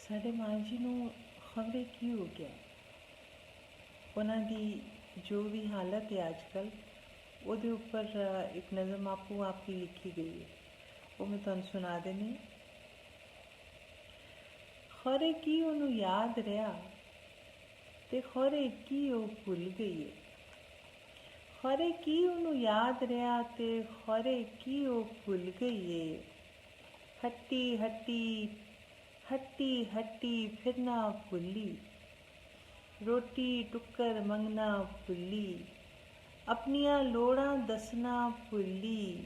ਸਾਡੇ ਮਾਂ ਜੀ ਨੂੰ ਖਬਰੇ ਕੀ ਹੋ ਗਿਆ। ਉਹਨਾਂ ਦੀ ਜੋ ਵੀ ਹਾਲਤ ਹੈ ਅੱਜ ਕੱਲ੍ਹ ਉਹਦੇ ਉੱਪਰ ਇੱਕ ਨਜ਼ਮ ਆਪੋ ਆਪ ਹੀ ਲਿਖੀ ਗਈ ਹੈ, ਉਹ ਮੈਂ ਤੁਹਾਨੂੰ ਸੁਣਾ ਦੇਣੀ। ਖਰੇ ਕੀ ਉਹਨੂੰ ਯਾਦ ਰਿਹਾ ਤੇ ਖਰੇ ਕੀ ਉਹ ਭੁੱਲ ਗਈ ਹੈ। ਖਰੇ ਕੀ ਉਹਨੂੰ ਯਾਦ ਰਿਹਾ ਤੇ ਖਰੇ ਕੀ ਉਹ ਭੁੱਲ ਗਈ ਏ। ਹੱਟੀ ਹੱਟੀ ਹੱਟੀ ਹੱਟੀ ਫਿਰ ਨਾ ਭੁੱਲੀ, ਰੋਟੀ ਟੁੱਕਰ ਮੰਗਣਾ ਭੁੱਲੀ, ਆਪਣੀਆਂ ਲੋੜਾਂ ਦੱਸਣਾ ਭੁੱਲੀ,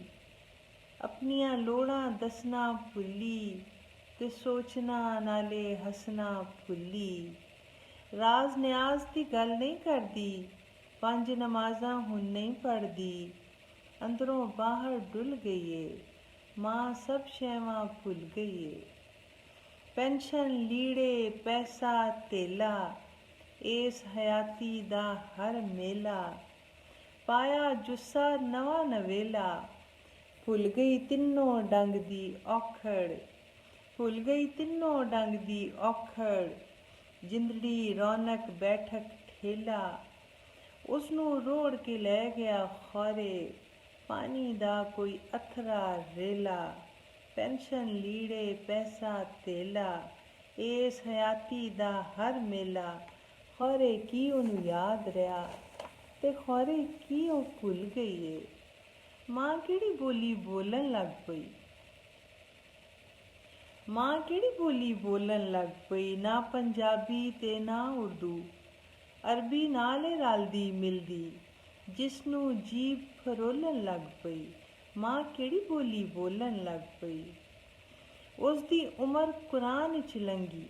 ਆਪਣੀਆਂ ਲੋੜਾਂ ਦੱਸਣਾ ਭੁੱਲੀ ਤੇ ਸੋਚਣਾ ਨਾਲੇ ਹੱਸਣਾ ਭੁੱਲੀ। ਰਾਜ਼ ਨਿਆਜ਼ ਦੀ ਗੱਲ ਨਹੀਂ ਕਰਦੀ, 5 ਨਮਾਜ਼ਾਂ ਹੁਣ ਨਹੀਂ ਪੜ੍ਹਦੀ, ਅੰਦਰੋਂ ਬਾਹਰ ਡੁੱਲ ਗਈ ਏ, ਮਾਂ ਸਭ ਸ਼ੈਵਾਂ ਭੁੱਲ ਗਈ ਏ। ਪੈਨਸ਼ਨ ਲੀੜੇ ਪੈਸਾ ਧੇਲਾ, ਇਸ ਹਯਾਤੀ ਦਾ ਹਰ ਮੇਲਾ, ਪਾਇਆ ਜੁੱਸਾ ਨਵਾਂ ਨਵੇਲਾ, ਭੁੱਲ ਗਈ ਤਿੰਨੋਂ ਡੰਗ ਦੀ ਔਖੜ, ਭੁੱਲ ਗਈ ਤਿੰਨੋਂ ਡੰਗ ਦੀ ਔਖੜ, ਜਿੰਦੜੀ ਰੌਣਕ ਬੈਠਕ ਠੇਲਾ, ਉਸਨੂੰ ਰੋੜ ਕੇ ਲੈ ਗਿਆ ਖੌਰੇ, ਪਾਣੀ ਦਾ ਕੋਈ ਅਥਰਾ ਰੇਲਾ। ਪੈਨਸ਼ਨ ਲੀੜੇ ਪੈਸਾ ਧੇਲਾ, ਇਸ ਹਯਾਤੀ ਦਾ ਹਰ ਮੇਲਾ, ਖੌਰੇ ਕੀ ਉਹਨੂੰ ਯਾਦ ਰਿਹਾ ਤੇ ਖੌਰੇ ਕੀ ਉਹ ਭੁੱਲ ਗਈ ਏ। ਮਾਂ ਕਿਹੜੀ ਬੋਲੀ ਬੋਲਣ ਲੱਗ ਪਈ, ਮਾਂ ਕਿਹੜੀ ਬੋਲੀ ਬੋਲਣ ਲੱਗ ਪਈ, ਨਾ ਪੰਜਾਬੀ ਤੇ ਨਾ ਉਰਦੂ, ਅਰਬੀ ਨਾਲ ਰਲਦੀ ਮਿਲਦੀ, ਜਿਸਨੂੰ ਜੀਭ ਫਰੋਲਣ ਲੱਗ ਪਈ। ਮਾਂ ਕਿਹੜੀ ਬੋਲੀ ਬੋਲਣ ਲੱਗ ਪਈ। ਉਸ ਦੀ ਉਮਰ ਕੁਰਾਨ ਵਿੱਚ ਲੰਘੀ,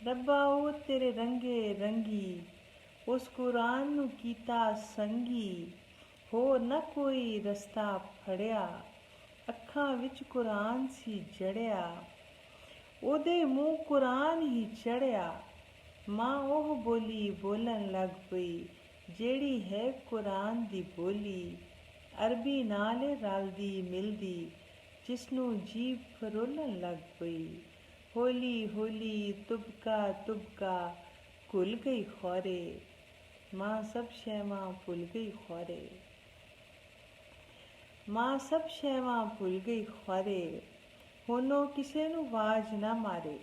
ਰੱਬਾ ਉਹ ਤੇਰੇ ਰੰਗੇ ਰੰਗੀ, ਉਸ ਕੁਰਾਨ ਨੂੰ ਕੀਤਾ ਸੰਗੀ, ਹੋਰ ਨਾ ਕੋਈ ਰਸਤਾ ਫੜਿਆ, ਅੱਖਾਂ ਵਿੱਚ ਕੁਰਾਨ ਸੀ ਜੜਿਆ, ਉਹਦੇ ਮੂੰਹ ਕੁਰਾਨ ਹੀ ਚੜਿਆ। ਮਾਂ ਉਹ ਬੋਲੀ ਬੋਲਣ ਲੱਗ ਪਈ, ਜਿਹੜੀ ਹੈ ਕੁਰਾਨ ਦੀ ਬੋਲੀ, ਅਰਬੀ ਨਾਲ ਰਲਦੀ ਮਿਲਦੀ, ਜਿਸਨੂੰ ਜੀਭ ਫਰੋਲਣ ਲੱਗ ਪਈ। ਹੌਲੀ ਹੌਲੀ ਤੁਬਕਾ ਤੁਬਕਾ ਘੁਲ ਗਈ ਖੌਰੇ, ਮਾਂ ਸਭ ਸ਼ੈਵਾਂ ਭੁੱਲ ਗਈ ਖੌਰੇ, ਮਾਂ ਸਭ ਸ਼ੈਵਾਂ ਭੁੱਲ ਗਈ ਖੌਰੇ। ਹੁਣ ਉਹ ਕਿਸੇ ਨੂੰ ਆਵਾਜ਼ ਨਾ ਮਾਰੇ,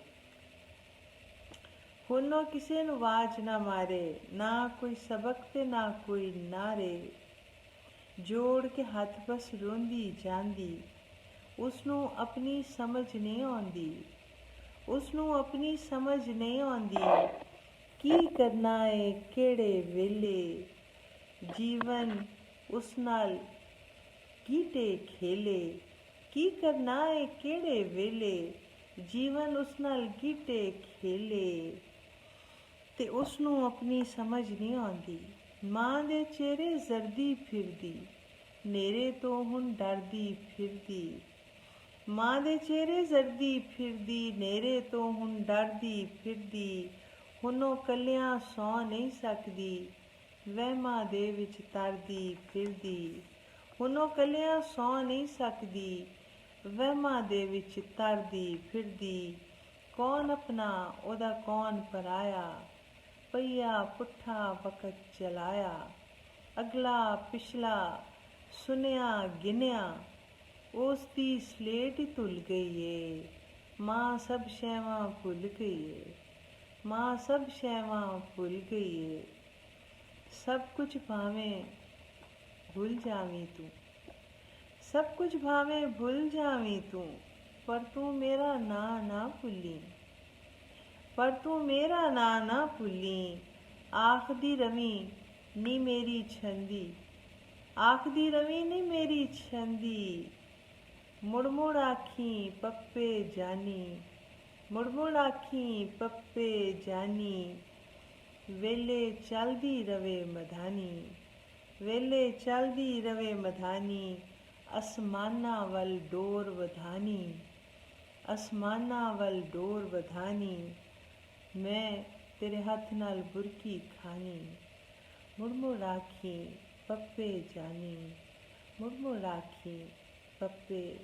ਹੁਣ ਉਹ ਕਿਸੇ ਨੂੰ ਆਵਾਜ਼ ਨਾ ਮਾਰੇ, ਨਾ ਕੋਈ ਸਬਕ ਤੇ ਨਾ ਕੋਈ ਨਾਰੇ, ਜੋੜ ਕੇ ਹੱਥ ਬਸ ਰੋਂਦੀ ਜਾਂਦੀ, ਉਸਨੂੰ ਆਪਣੀ ਸਮਝ ਨਹੀਂ ਆਉਂਦੀ, ਉਸਨੂੰ ਆਪਣੀ ਸਮਝ ਨਹੀਂ ਆਉਂਦੀ, ਕੀ ਕਰਨਾ ਏ ਕਿਹੜੇ ਵੇਲੇ, ਜੀਵਨ ਉਸ ਨਾਲ ਗੀਟੇ ਖੇਲੇ, ਕੀ ਕਰਨਾ ਏ ਕਿਹੜੇ ਵੇਲੇ, ਜੀਵਨ ਉਸ ਨਾਲ ਗੀਟੇ ਖੇਲੇ, ਤੇ ਉਸਨੂੰ ਆਪਣੀ ਸਮਝ ਨਹੀਂ ਆਉਂਦੀ। ਮਾਂ ਦੇ ਚਿਹਰੇ ਜ਼ਰਦੀ ਫਿਰਦੀ, ਨੇਰੇ ਤੋਂ ਹੁਣ ਡਰਦੀ ਫਿਰਦੀ, ਮਾਂ ਦੇ ਚਿਹਰੇ ਜ਼ਰਦੀ ਫਿਰਦੀ, ਨੇਰੇ ਤੋਂ ਹੁਣ ਡਰਦੀ ਫਿਰਦੀ, ਹੁਣ ਉਹ ਕੱਲਿਆਂ ਸੌ ਨਹੀਂ ਸਕਦੀ, ਵਹਿਮਾਂ ਦੇ ਵਿੱਚ ਤਰਦੀ ਫਿਰਦੀ, ਹੁਣ ਉਹ ਕੱਲਿਆਂ ਸੌ ਨਹੀਂ ਸਕਦੀ, ਵਹਿਮਾਂ ਦੇ ਵਿੱਚ ਤਰਦੀ ਫਿਰਦੀ। ਕੌਣ ਆਪਣਾ ਉਹਦਾ ਕੌਣ ਪਰਾਇਆ, ਪਈਆ ਪੁੱਠਾ ਵਕਤ ਚਲਾਇਆ, ਅਗਲਾ ਪਿਛਲਾ ਸੁਣਿਆ ਗਿਣਿਆ, ਉਸ ਦੀ ਸਲੇਟ ਹੀ ਧੁੱਲ ਗਈ ਏ। ਮਾਂ ਸਭ ਸ਼ੈਵਾਂ ਭੁੱਲ ਗਈ ਏ, ਮਾਂ ਸਭ ਸ਼ੈਵਾਂ ਭੁੱਲ ਗਈ ਏ। ਸਭ ਕੁਝ ਭਾਵੇਂ ਭੁੱਲ ਜਾਵੀਂ ਤੂੰ, ਸਭ ਕੁਝ ਭਾਵੇਂ ਭੁੱਲ ਜਾਵੀਂ ਤੂੰ, ਪਰ ਤੂੰ ਮੇਰਾ ਨਾਂ ਨਾ ਭੁੱਲੀ, ਪਰ ਤੂੰ ਮੇਰਾ ਨਾਂ ਨਾ ਭੁੱਲੀ। ਆਖਦੀ ਰਵੀਂ ਨੀ ਮੇਰੀ ਛੰਦੀ, ਆਖਦੀ ਰਵੀਂ ਨੀ ਮੇਰੀ ਛੰਦੀ, ਮੁੜ ਮੁੜ ਆਖੀਂ ਪੱਪੇ ਜਾਨੀ, ਮੁੜ ਮੁੜ ਆਖੀਂ ਪੱਪੇ ਜਾਨੀ, ਵੇਲੇ ਚੱਲਦੀ ਰਵੇ ਮਧਾਨੀ, ਵੇਲੇ ਚੱਲਦੀ ਰਵੇ ਮਧਾਨੀ, ਅਸਮਾਨਾਂ ਵੱਲ ਡੋਰ ਵਧਾਨੀ, ਅਸਮਾਨਾਂ ਵੱਲ ਡੋਰ ਵਧਾਨੀ, ਮੈਂ ਤੇਰੇ ਹੱਥ ਨਾਲ ਬੁਰਕੀ ਖਾਣੀ, ਮੁੜ ਮੁੜ ਆਖੀਂ ਪੱਪੇ ਜਾਨੀ, ਮੁੜ ਮੁੜ ਆਖੀਂ ਪੱਪੇ